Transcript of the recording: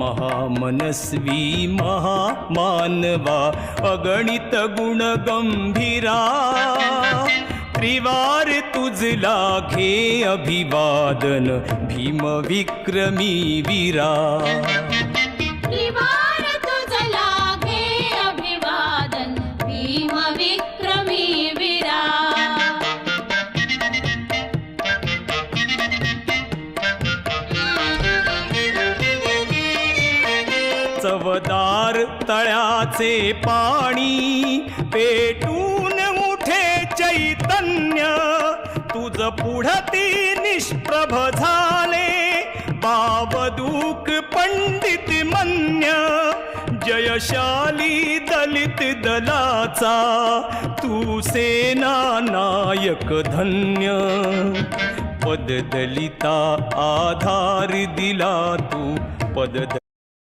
महामनस्वी महामानवा अगणित गुण गंभीरा त्रिवार तुझला घे अभिवादन भीम विक्रमी वीरा त्रिवार तुझला घे अभिवादन भीम विक्रमी वीरा चवदार तळ्याचे पाणी पेटून उठे चैतन्य तुझ पुढती निष्प्रभ झाले बावदूक पंडित मन्य जयशाली दलित दलाचा तू सेना नायक धन्य पद दलिता आधार दिला तू पद